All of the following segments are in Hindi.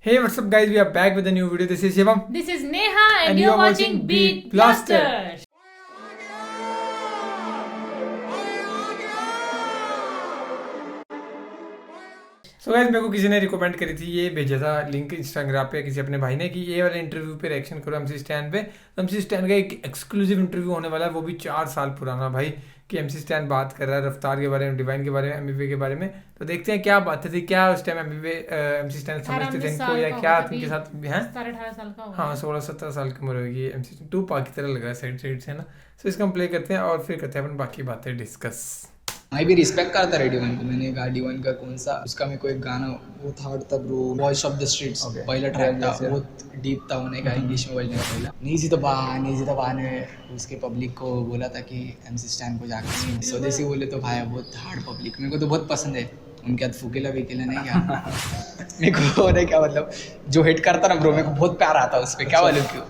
Hey, what's up, guys? We are back with a new video. This is Shivam. This is Neha and you're you're watching Beat Blaster. So guys, मेरे को किसी ने रिकमेंड करी थी, ये भेजा था लिंक इंस्टाग्राम पे किसी अपने भाई ने कि ये वाले इंटरव्यू पे रिएक्शन करो एमसी स्टैन पे। तो एमसी स्टैन का एक एक्सक्लूसिव इंटरव्यू होने वाला है, वो भी 4 साल पुराना भाई, कि एमसी स्टैन बात कर रहा है रफ्तार के बारे में, डिवाइन के बारे में, एमबीवे के बारे में। तो देखते हैं क्या बातें थी, क्या उस टाइम एमसी स्टैन समझते थे इनको, या क्या उनके साथ हैं। 18 साल का हाँ, 16-17 साल की उम्र होगी। एमसी टू पाक की तरह लग रहा है साइड साइड से ना। सो इसका हम प्ले करते हैं और फिर करते हैं अपन बाकी बातें डिस्कस। मैं भी रिस्पेक्ट करता रहा D1 को। मैंने कहा D1 का कौन सा उसका मेरे को एक गाना वो था था bro, voice of the streets, पहला ट्रैक था, बहुत डीप था, उन्हें कहा इंग्लिश में बजने का पहला। नीजी तो ने उसके पब्लिक को बोला था कि एमसी स्टैन को जाकर सुनो। स्वदेशी बोले तो भाई बहुत हार्ड पब्लिक, मेरे को तो बहुत पसंद है। उनके हाथ फूकेला वीकेला नहीं क्या मेरे को नहीं क्या मतलब, जो हिट करता ना ब्रो मेरे को बहुत प्यार आता उस पर, क्या बोलूँ क्यों।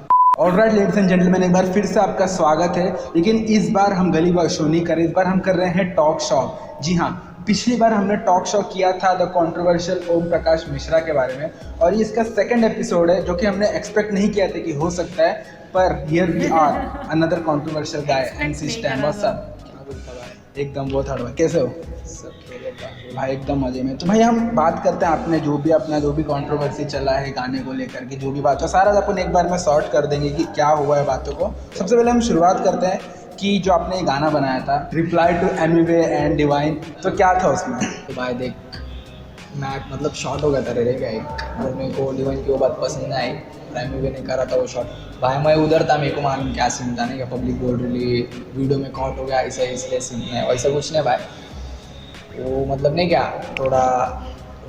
ऑलराइट लेडीज एंड जेंटलमैन, एक बार फिर से आपका स्वागत है। लेकिन इस बार हम गली बॉय शो नहीं कर रहे, इस बार हम कर रहे हैं टॉक शो। जी हाँ, पिछली बार हमने टॉक शो किया था द कंट्रोवर्शियल ओम प्रकाश मिश्रा के बारे में, और ये इसका सेकंड एपिसोड है, जो कि हमने एक्सपेक्ट नहीं किया था कि हो सकता है, पर here we are another controversial guy MC Stan. What's up? एकदम बहुत हार्ड। कैसे हो भाई? एकदम मजे में। तो भाई हम बात करते हैं, आपने जो भी अपना जो भी कंट्रोवर्सी चला है गाने को लेकर के, जो भी बात हो सारा अपन एक बार में सॉर्ट कर देंगे कि क्या हुआ है बातों को। सबसे पहले हम शुरुआत करते हैं कि जो आपने ये गाना बनाया था reply to Emiway and Divine, तो क्या था उसमें? तो भाई देख, मैं मतलब शॉर्ट हो गया था रे क्या एक, और मेरे को डिवाइन की वो बात पसंद नहीं आई, एमिवे ने करा था वो शॉर्ट। भाई मैं उधर था, मेरे को मालूम क्या सीन था नहीं क्या, पब्लिक बोल रही वीडियो में कॉट हो गया ऐसा, इसलिए सीन है वैसा कुछ नहीं भाई। वो मतलब नहीं क्या, थोड़ा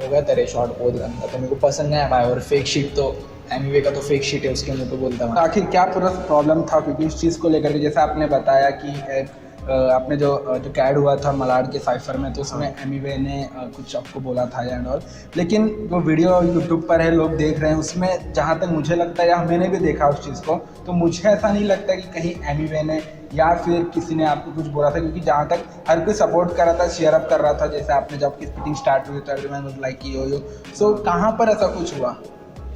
हो गया तेरे शॉर्ट बहुत गंदा, तो मेरे को पसंद नहीं है भाई। और फेक शीट तो एमिवे का तो फेक शीट है, उसके मुँह पे बोलता हूँ। आखिर क्या पूरा प्रॉब्लम था? क्योंकि इस चीज़ को लेकर के जैसे आपने बताया कि आपने जो कैड हुआ था मलाड के साइफर में, तो उसमें एमिवे ने कुछ आपको बोला था एंड ऑल, लेकिन जो वीडियो यूट्यूब पर है लोग देख रहे हैं, उसमें जहाँ तक मुझे लगता है, या मैंने भी देखा उस चीज़ को, तो मुझे ऐसा नहीं लगता कि कहीं एमिवे ने या फिर किसी ने आपको कुछ बोला था, क्योंकि जहाँ तक हर कोई सपोर्ट कर रहा था, शेयर अप कर रहा था। जैसे आपने जब की स्पीटिंग स्टार्ट हुई तो एवरीवन वाज लाइक यो। सो कहाँ पर ऐसा कुछ हुआ?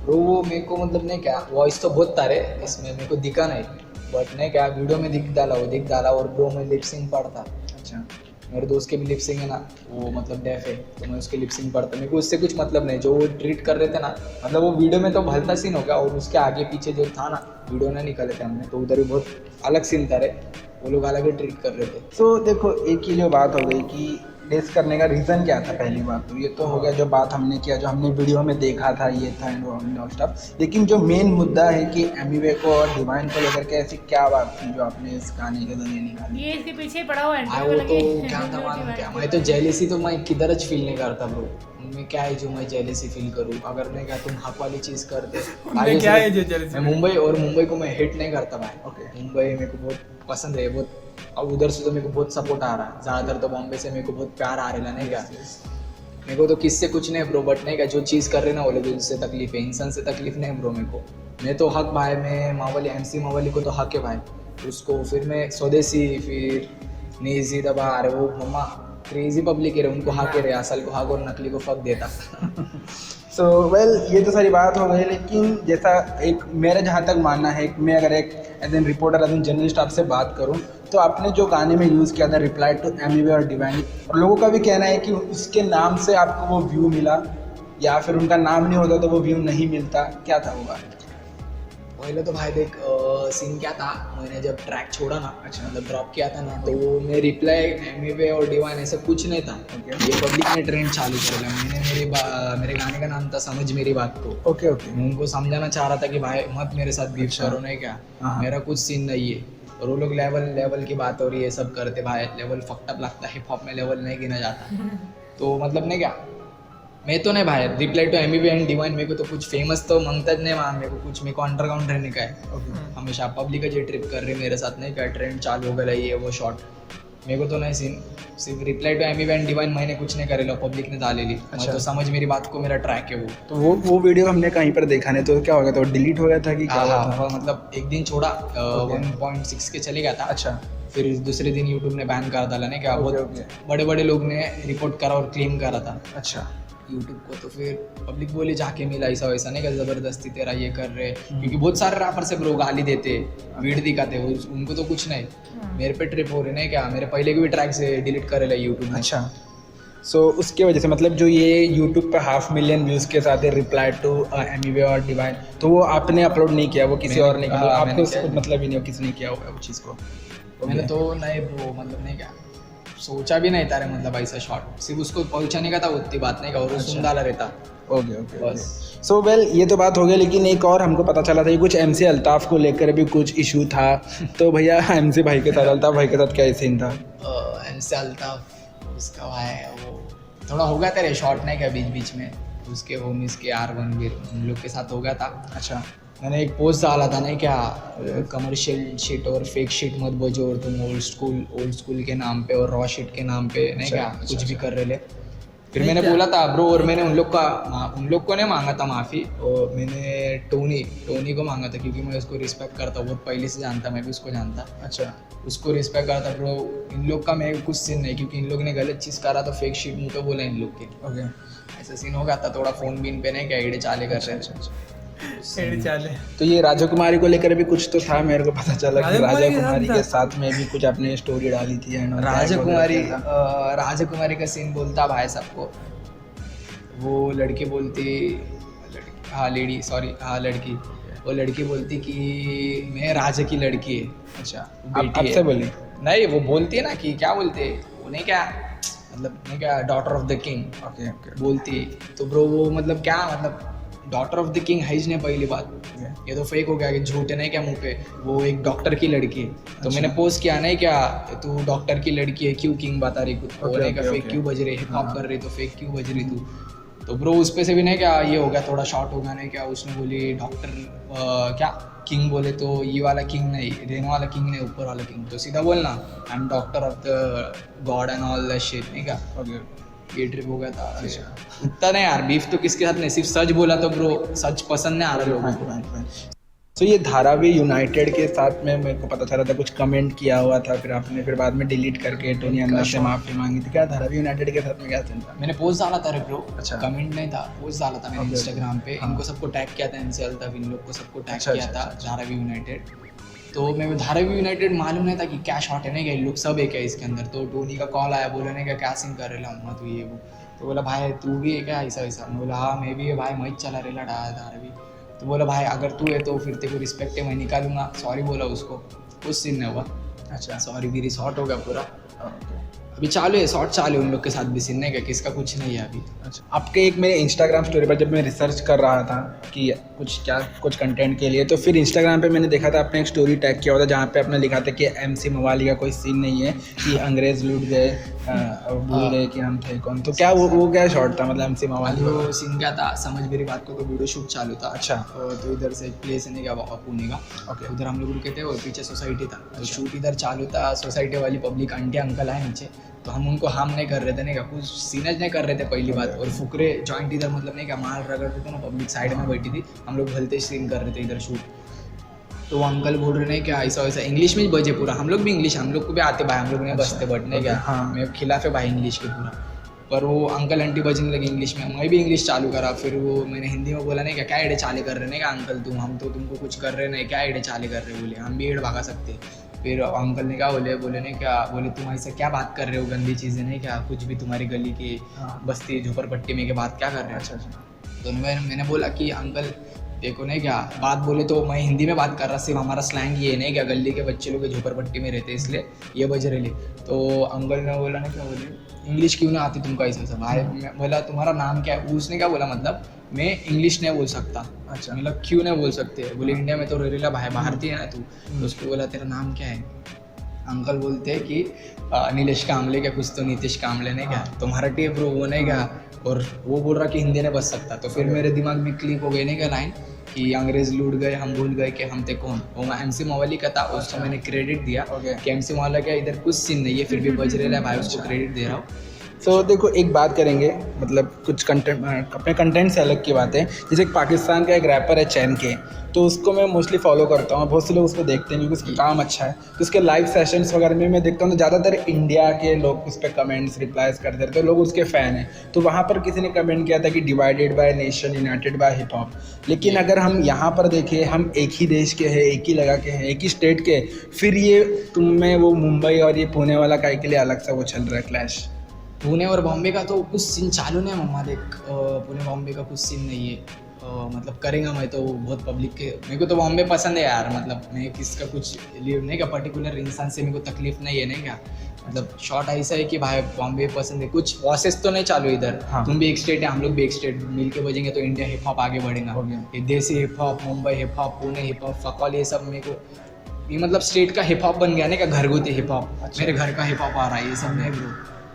तो वो मेरे को मतलब नहीं क्या, वॉइस तो बहुत तारे इसमें मेरे को दिखा नहीं, बट नहीं क्या वीडियो में दिख डाला और ब्रो में लिपसिंग पढ़ता। अच्छा, मेरे दोस्त के भी लिपसिंग है ना, वो मतलब डेफ है, तो मैं उसके लिपसिंग पढ़ता। मेरे को उससे कुछ मतलब नहीं, जो वो ट्रीट कर रहे थे ना, मतलब वो वीडियो में तो भलता सीन हो गया, और उसके आगे पीछे जो था ना वीडियो में निकाले थे हमने, तो उधर भी बहुत अलग सीन था रे, वो लोग अलग ही ट्रीट कर रहे थे। तो देखो, एक ही जो बात हो गई कि डेस करने का रीज़न क्या था, पहली बात तो ये तो हो गया, जो बात हमने किया, जो हमने वीडियो में देखा था ये था एंड ऑल स्टफ। लेकिन जो मेन मुद्दा है कि एमिवे को और डिवाइन को लेकर के ऐसी क्या बात थी जो आपने इस गाने के जरिए निकाली? ये इसके पीछे पड़ा हुआ है। वो तो क्या था मालूम क्या, मैं तो जेलेसी तो मैं किधर फील नहीं करता ब्रो, उनमें क्या है जो मैं जेलेसी फील करूँ? अगर मैं क्या तुम हक वाली चीज़ करते क्या है जो jealousy? मैं मुंबई को मैं हेट नहीं करता भाई। ओके, मुंबई मेरे को बहुत पसंद है बहुत, और उधर से तो मेरे को बहुत सपोर्ट आ रहा है, ज़्यादातर तो बॉम्बे से मेरे को बहुत प्यार आ रहा है नहीं क्या। मेरे को तो किससे कुछ नहीं ब्रो, बट नहीं क्या, जो चीज़ कर रहे ना वो लोग उससे तकलीफ है, इंसान से तकलीफ नहीं ब्रो मेरे को। मैं तो हक भाई, मैं मावली एमसी मावली को तो हक है भाई, उसको फिर मैं स्वदेशी, फिर नीजी दबा, अरे वो मम्मा क्रेजी पब्लिक है, उनको हक है, असल को हक और नकली को फक देता। सो वेल, ये तो सारी बात हो गई, लेकिन जैसा एक मेरा जहाँ तक मानना है, मैं अगर एक as an reporter, as an journalist आपसे बात करूँ, तो आपने जो गाने में यूज़ किया था रिप्लाई टू एमिवे और डिवाइन, और लोगों का भी कहना है कि उसके नाम से आपको वो व्यू मिला, या फिर उनका नाम नहीं होता तो वो व्यू नहीं मिलता, क्या था वो गाना? पहले तो भाई देख, सीन क्या था, मैंने जब ट्रैक छोड़ा ना, अच्छा मतलब ड्रॉप किया था ना, तो मैं रिप्लाई एमिवे और डिवाइन ऐसा कुछ नहीं था। ये पब्लिक ने ट्रेंड चालू कर दिया। मैंने मेरे गाने का नाम था समझ मेरी बात को। ओके, मैं उनको समझाना चाह रहा था कि भाई मत मेरे साथ बीफ करो नहीं क्या, मेरा कुछ सीन नहीं है। और वो लोग लेवल की बात हो रही है सब करते भाई, लेवल फक्टअप लगता है, हिप हॉप में लेवल नहीं गिना जाता। तो मतलब नहीं क्या, मैं तो नहीं भाई, reply to Emiway and Divine मेरे को तो कुछ फेमस तो मांगता नहीं वहाँ, मेरे को कुछ, मेरे को अंडरग्राउंड रहने का है हमेशा। पब्लिक जो ट्रिप कर रही मेरे साथ नहीं क्या, ट्रेंड चालू हो गया ये वो शॉर्ट, मेरे को तो नहीं सीन। सिर्फ reply to Emiway and Divine मैंने कुछ नहीं करेला, पब्लिक ने डाले ली। अच्छा, तो समझ मेरी बात को, मेरा ट्रैक है वो। तो वो वीडियो हमने कहीं पर देखा नहीं, तो क्या हो गया था? डिलीट हो गया था कि क्या हुआ था? मतलब एक दिन छोड़ा, 1.6 के चले गया था। अच्छा, फिर दूसरे दिन यूट्यूब ने बैन कर डाला नहीं क्या, बहुत बड़े बड़े लोग ने रिपोर्ट करा और क्लेम करा था। अच्छा, यूट्यूब को, तो फिर पब्लिक बोली जाके मिला ऐसा वैसा नहीं क्या ज़बरदस्ती तेरा ये कर रहे, क्योंकि बहुत सारे रैपर से ब्रो गाली देते, वीड दिखाते, उनको तो कुछ नहीं, मेरे पे ट्रिप हो रही नहीं क्या, मेरे पहले के भी ट्रैक से डिलीट करे ला यूट्यूब। अच्छा, सो उसके वजह से मतलब जो ये यूट्यूब पे 500,000 व्यूज़ के साथ रिप्लाई टू एमीवे और डिवाइन, तो वो आपने अपलोड नहीं किया, वो किसी और ने किया, आपको उससे कुछ मतलब ही नहीं हो किसी ने किया होगा वो चीज़ को? मैंने तो नहीं ब्रो, मतलब नहीं क्या सोचा भी नहीं था रे, मतलब ऐसा शॉर्ट सिर्फ उसको पहुंचाने का था, उतनी बात नहीं का, और सुन डाला रहता। ओके ओके बस। सो वेल ये तो बात हो गई, लेकिन एक और हमको पता चला था कि कुछ MC अल्ताफ़ को लेकर भी कुछ इशू था, तो भैया MC भाई के साथ, अल्ताफ़ भाई के साथ क्या सीन था? MC अल्ताफ़ उसका भाई वो थोड़ा हो गया था रे शॉर्ट नहीं क्या बीच बीच में, उसके होमिस के R1 भी हम लोग के साथ हो गया था। अच्छा, मैंने एक पोस्ट डाला था नहीं क्या, कमर्शियल शिट और फेक शिट मत बजो, और तुम ओल्ड स्कूल के नाम पे और रॉ शिट के नाम पे नहीं क्या कुछ भी कर रहे ले। फिर मैंने बोला था ब्रो, और मैंने उन लोग को नहीं मांगा था माफ़ी, और मैंने टोनी को मांगा था, क्योंकि मैं उसको रिस्पेक्ट करता हूँ, बहुत पहले से जानता, मैं भी उसको जानता। अच्छा, उसको रिस्पेक्ट करता ब्रो। इन लोग का मैं कुछ सीन नहीं, क्योंकि इन लोग ने गलत चीज़ करा तो फेक शीट मुँह पे बोला इन लोग के। ओके, ऐसा सीन हो गया था, थोड़ा फ़ोन बीन पे नहीं क्या एड़े चाले कर रहे थे। एड़ी चाले। तो ये राजा कुमारी को लेकर भी कुछ तो था, मेरे को पता चला कि राजा कुमारी के के साथ में भी कुछ आपने स्टोरी डाली थी। राजा कुमारी का सीन बोलता भाई सबको, वो लड़की बोलती, लड़की वो लड़की बोलती कि मैं राजा की लड़की है। अच्छा, बेटी आपसे है। बोली? नहीं, वो बोलती है ना कि क्या बोलते, वो नहीं क्या मतलब नहीं क्या daughter of the king okay okay, बोलती है, तो ब्रो वो मतलब क्या मतलब डॉटर ऑफ द किंग है ही नहीं पहली बात, ये तो फेक हो गया कि झूठ है नहीं क्या मुंह पे, वो एक डॉक्टर की लड़की है। तो मैंने पोस्ट किया नहीं क्या, तू डॉक्टर की लड़की है क्यों किंग बता रही कुछ, बोलने का फेक क्यों बज रही, हिप हॉप कर रही तो फेक क्यों बज रही तू। तो ब्रो उस पे से भी नहीं क्या ये हो गया, थोड़ा शॉर्ट हो गया नहीं क्या, उसने बोली डॉक्टर क्या किंग बोले, तो ये वाला किंग नहीं, रहने वाला किंग नहीं, ऊपर वाला किंग, तो सीधा बोलना I am doctor of the God and all the shit नहीं क्या। ये ट्रिप हो गया था। उतना नहीं यार, बीफ तो किसके साथ नहीं, सिर्फ सच बोला तो ब्रो सच पसंद नहीं आ रहा लोगों को। तो ये धारावी यूनाइटेड के साथ में मेरे को पता चला था कुछ कमेंट किया हुआ था, फिर आपने फिर बाद में डिलीट करके टोनी अन्ना से माफी मांगी थी, क्या धारावी यूनाइटेड के साथ में क्या सीन था? मैंने पोस्ट डाला था रे ब्रो। अच्छा, कमेंट नहीं था, पोस्ट डाला था मैंने इंस्टाग्राम पे। इनको सबको टैग किया था, MC अल्ताफ़ इन लोग को सबको टैग किया था धारावी यूनाइटेड। तो मैं धारावी यूनाइटेड मालूम नहीं था कि क्या शॉट है नहीं क्या, लोग सब एक है इसके अंदर। तो टोनी का कॉल आया, बोला नहीं क्या सीन कर रहे ला तू ये वो, तो बोला भाई तू भी है क्या ऐसा वैसा, मैं बोला हाँ मैं भी है भाई, मैं चला रेला धारावी। तो बोला भाई अगर तू है तो फिर तेरे को रिस्पेक्ट है, मैं निकालूंगा, सॉरी बोला उसको, कुछ सीन नहीं हुआ। अच्छा, सॉरी भी शॉर्ट हो गया पूरा, अभी चालू है शॉर्ट चालू है उन लोग के साथ भी, सीन नहीं क्या किसका कुछ नहीं है अभी। अच्छा, आपके एक मेरे इंस्टाग्राम स्टोरी पर जब मैं रिसर्च कर रहा था कि कुछ कंटेंट के लिए, तो फिर इंस्टाग्राम पे मैंने देखा था आपने एक स्टोरी टैग किया हुआ था जहाँ पे आपने लिखा था कि MC मवाली का कोई सीन नहीं है, कि अंग्रेज लूट गए और भूल गए कि हम थे कौन, तो क्या वो क्या शॉर्ट था मतलब MC मवाली? वो सीन क्या था, समझ मेरी बात को, तो वीडियो शूट चालू था। अच्छा, तो इधर से एक प्लेस है नहीं क्या पुणे का, ओके, उधर हम लोग रुके थे और पीछे सोसाइटी था, तो शूट इधर चालू था। सोसाइटी वाली पब्लिक आंटी अंकल आए नीचे, तो हम उनको हार्म नहीं कर रहे थे नहीं क्या, कुछ सीनज नहीं कर रहे थे पहली बात, और फुकरे जॉइंट इधर मतलब नहीं क्या माल रगड़ते थे ना, पब्लिक साइड में बैठी थी, हम लोग भलते सीन कर रहे थे इधर शूट। तो वो अंकल बोल रहे नहीं क्या ऐसा वैसा, इंग्लिश में ही बजे पूरा, हम लोग भी इंग्लिश, हम लोग को भी आते भाई, हम लोग नहीं बचते बट नहीं क्या, मैं खिलाफ है भाई इंग्लिश के पूरा। पर वो अंकल आंटी बजने लगे इंग्लिश में, मैं भी इंग्लिश चालू करा। फिर वो मैंने हिंदी में बोला नहीं क्या एड़े चाले कर रहे नहीं क्या अंकल तुम, हम तो तुमको कुछ कर रहे नहीं, क्या एड़े चाले कर रहे, बोले हम भी एड़ भागा सकते। फिर अंकल ने क्या बोले नहीं क्या, बोले तुम ऐसा क्या बात कर रहे हो, गंदी चीज़ें नहीं क्या, कुछ भी तुम्हारी गली की बस्ती झोपड़पट्टी में के बात क्या कर रहे हो। अच्छा, तो मैंने बोला कि अंकल देखो नहीं क्या बात बोले, तो मैं हिंदी में बात कर रहा, सिर्फ हमारा स्लैंग ये नहीं क्या, गली के बच्चे लोग झोपड़पट्टी में रहते इसलिए ये बज रहे। तो अंकल ने बोला ना क्या, बोले इंग्लिश क्यों ना आती तुमको ऐसा सब भाई। मैं बोला तुम्हारा नाम क्या है, उसने क्या बोला मतलब मैं इंग्लिश नहीं बोल सकता। अच्छा, मतलब क्यों नहीं बोल सकते, बोले इंडिया में तो रेला भाई, भारतीय है ना तू। तो उसको बोला तेरा नाम क्या है, अंकल बोलते हैं कि नीलेश कामले क्या कुछ, तो नीतीश कामले ने क्या, तो मराठी ब्रो वो नहीं क्या, और वो बोल रहा कि हिंदी नहीं बच सकता। तो फिर मेरे दिमाग में क्लिक हो गई नहीं क्या लाइन कि अंग्रेज लूट गए, हम भूल गए कि हम थे कौन। वो मैं MC मवाली का था, उसको मैंने क्रेडिट दिया कि MC मवाली का इधर कुछ सीन नहीं है, फिर भी बज रहा है भाई, उसको क्रेडिट दे रहा हूँ। सो देखो एक बात करेंगे, मतलब कुछ कंटेंट अपने कंटेंट से अलग की बात है। जैसे एक पाकिस्तान का एक रैपर है चैन के, तो उसको मैं मोस्टली फॉलो करता हूँ, बहुत से लोग उसको देखते हैं क्योंकि उसका काम अच्छा है। तो उसके लाइव सेशंस वगैरह में मैं देखता हूँ तो ज़्यादातर इंडिया के लोग उस पर कमेंट्स रिप्लाईज करते रहते हैं, लोग उसके फ़ैन हैं। तो वहाँ पर किसी ने कमेंट किया था कि divided by nation, united by hip hop. लेकिन अगर हम यहाँ पर देखें, हम एक ही देश के हैं, एक ही जगह के हैं, एक ही स्टेट के, फिर ये तुम में वो मुंबई और ये पुणे वाला काय के लिए अलग सा वो चल रहा है क्लैश। पुणे और बॉम्बे का तो कुछ सीन चालू नहीं है मम्मा, देख पुणे बॉम्बे का कुछ सीन नहीं है। मतलब करेंगा मैं तो बहुत पब्लिक के, मेरे को तो बॉम्बे पसंद है यार। मतलब मैं किसका कुछ लिव नहीं क्या, पर्टिकुलर इंसान से मेरे को तकलीफ नहीं है नहीं क्या। मतलब शॉर्ट ऐसा है कि भाई बॉम्बे पसंद है, कुछ वॉसेस तो नहीं चालू इधर। हाँ। तुम भी एक स्टेट है, हम लोग भी एक स्टेट, मिल के बजेंगे तो इंडिया हिप हॉप आगे बढ़ेगा। ये desi hip hop, Mumbai hip hop, Pune hip hop, फकॉल, ये सब मेरे को ये मतलब स्टेट का हिप हॉप बन गया ना क्या, घरगुती हिप हॉप। मेरे घर का हिप हॉप आ रहा है, ये सब नहीं ब्रो,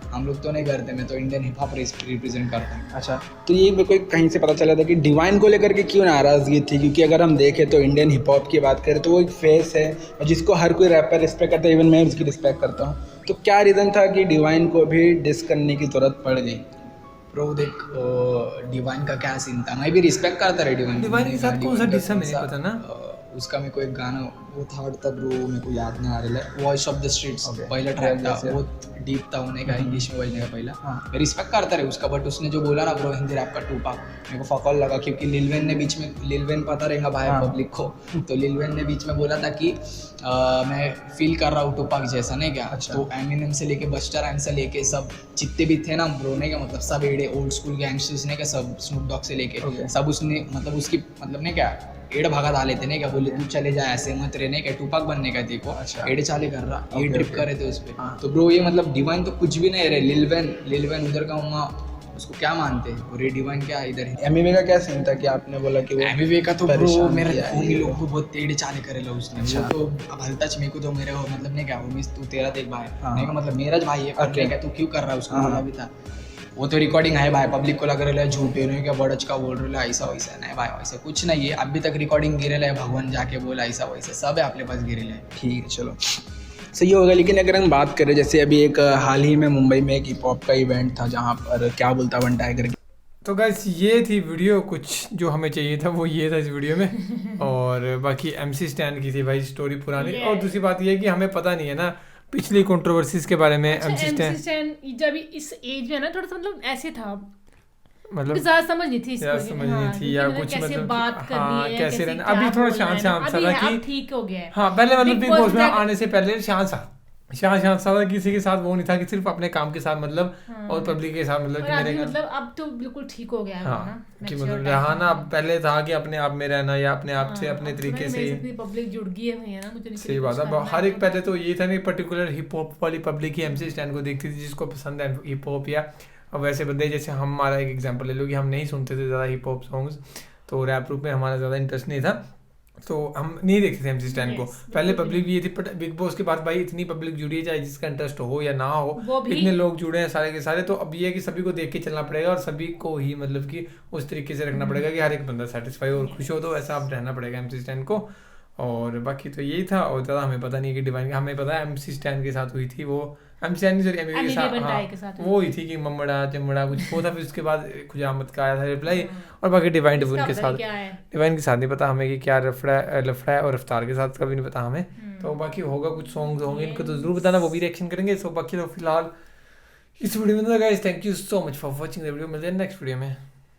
हम लोग तो नहीं करते। मैं तो इंडियन हिप हॉप रिप्रेजेंट करता हूँ। अच्छा, तो ये मेरे को कहीं से पता चला था कि डिवाइन को लेकर के क्यों नाराज़गी थी, क्योंकि अगर हम देखें तो इंडियन हिप हॉप की बात करें तो वो एक फेस है और जिसको हर कोई रैपर रिस्पेक्ट करता है, इवन मैं उसकी रिस्पेक्ट करता हूँ। तो क्या रीज़न था कि डिवाइन को भी डिस करने की ज़रूरत पड़ गई? ब्रो देख, डिवाइन का क्या सीन था, मैं भी रिस्पेक्ट करता रहा डिवाइन के साथ कौन सा डिस है, मुझे नहीं पता ना। उसका मेरे को एक गाना वो थर्ड था ब्रो, मेरे को याद नहीं आ रहा है, वॉइस ऑफ द स्ट्रीट्स पहला ट्रैक था, बहुत डीप था होने का, इंग्लिश में बोलने का पहला। मैं रिस्पेक्ट करता रहे उसका, बट उसने जो बोला ना ब्रो हिंदी रैप का टूपाक, मेरे को फकौल लगा। क्योंकि लिल वेन ने बीच में, लिल वेन पता रहेगा भाई पब्लिक को, तो लिल वेन ने बीच में बोला था कि मैं फील कर रहा हूँ टूपाक जैसा नहीं क्या। तो एमिनेम से लेके बस्टर राइम्स से लेके सब जितने भी थे ना ब्रो नहीं क्या, मतलब सब एडे ओल्ड स्कूल गैंगस्टर्स ने क्या, सब स्नूप डॉग से लेके सब उसने मतलब उसकी मतलब नहीं क्या एड भागा डाले थे नहीं क्या, बोले तू चले जाए ऐसे मत रहने क्या, टूपाक बनने का देखो। एड चाले कर रहा, ये ट्रिप कर रहे थे उस पर। तो ब्रो ये मतलब डिवाइन तो कुछ भी नहीं रहे, लिल वेन उधर का उमा उसको क्या मानते हैं, और ये डिवाइन क्या इधर है। एमिवे का क्या सीन था कि आपने बोला कि वो एमिवे का तो ब्रो परेशान मेरे किया है होमी ये लोग को बहुत टेढ़े चाले करेला उसने। वो तो अब हलता मेरे को तो मेरे मतलब नहीं क्या, वो मिस तू तेरा देख भाई नहीं का मतलब मेरा भाई है, करने का तू क्यों कर रहा है, उसको बोला भी था। वो तो रिकॉर्डिंग है भाई, पब्लिक को लग रहा है झूठे नहीं क्या, बड़च का बोल रहा है, ऐसा वैसा नहीं भाई, वैसा कुछ नहीं है। अभी तक रिकॉर्डिंग गिरेला है, भगवान जाके बोला ऐसा वैसा सब है अपने पास गिरेला है। ठीक है, चलो सही होगा। लेकिन अगर हम बात करें, जैसे अभी एक हाल ही में मुंबई में एक हिप हॉप का इवेंट था जहाँ पर क्या बोलता वन टाइगर। तो गाइस ये थी वीडियो, कुछ जो हमें चाहिए था वो ये था इस वीडियो में। और बाकी MC स्टैन की थी भाई स्टोरी पुरानी। और दूसरी बात ये है कि हमें पता नहीं है ना पिछली कंट्रोवर्सीज के बारे में। MC स्टैन जब इस एज में ना थोड़ा सा मतलब ऐसे था, मतलब ज्यादा समझ नहीं थी इसको, यार समझ नहीं थी या कुछ कैसे मतलब बात करनी है, कैसे रहना। क्या अभी थोड़ा बोलना है, शांत सा था कि ठीक हो गया है। हाँ पहले मतलब बिग बॉस में तक- आने से पहले शांत सा था, किसी के साथ वो नहीं था कि सिर्फ अपने काम के साथ मतलब और पब्लिक के साथ मतलब और कि मेरे अभी मतलब अब तो बिल्कुल ठीक हो गया है हाँ ना, कि mature मतलब type रहना का। पहले था कि अपने आप में रहना या अपने आप से अपने अब तो तरीके से मेरे साथ पब्लिक जुड़ गई है भैया ना, मुझे नहीं सही कुछ बात है। करना हर एक है। पहले तो ये था नहीं पर्टिकुलर हिप हॉप वाली पब्लिक ही MC स्टैन को देखती थी, जिसको पसंद है हिप हॉप। या अब वैसे बंदे जैसे हमारा एक एग्जांपल ले लो कि हम नहीं सुनते थे ज़्यादा हिप हॉप सॉन्ग्स, तो रैप ग्रुप में हमारा ज़्यादा इंटरेस्ट नहीं था, तो हम नहीं देखते थे MC स्टैन को। पहले पब्लिक भी ये थी, बट बिग बॉस के बाद भाई इतनी पब्लिक जुड़ी है, चाहे जिसका इंटरेस्ट हो या ना हो, इतने लोग जुड़े हैं सारे के सारे। तो अब ये है कि सभी को देख के चलना पड़ेगा और सभी को ही मतलब कि उस तरीके से रखना पड़ेगा कि हर एक बंदा सेटिस्फाई और खुश हो, तो ऐसा अब रहना पड़ेगा MC स्टैन को। और बाकी तो यही था। और ज़्यादा हमें पता नहीं कि डिवाइन, हमें पता है MC स्टैन के साथ हुई थी वो, MC स्टैन सॉरी एमिवे के साथ वो हुई थी कि मम्मड़ा चमड़ा कुछ वो था। फिर उसके बाद खुजामत का आया था रिप्लाई। और बाकी डिवाइन के साथ, डिवाइन के साथ नहीं पता हमें कि क्या लफड़ा है, और रफ्तार के साथ का भी नहीं पता हमें। तो बाकी होगा कुछ सॉन्ग्स होंगे इनको तो जरूर बताना, वो भी रिएक्शन करेंगे। सो बाकी तो फिलहाल इस वीडियो में guys thank you so much for watching the video, मिलते हैं नेक्स्ट वीडियो में।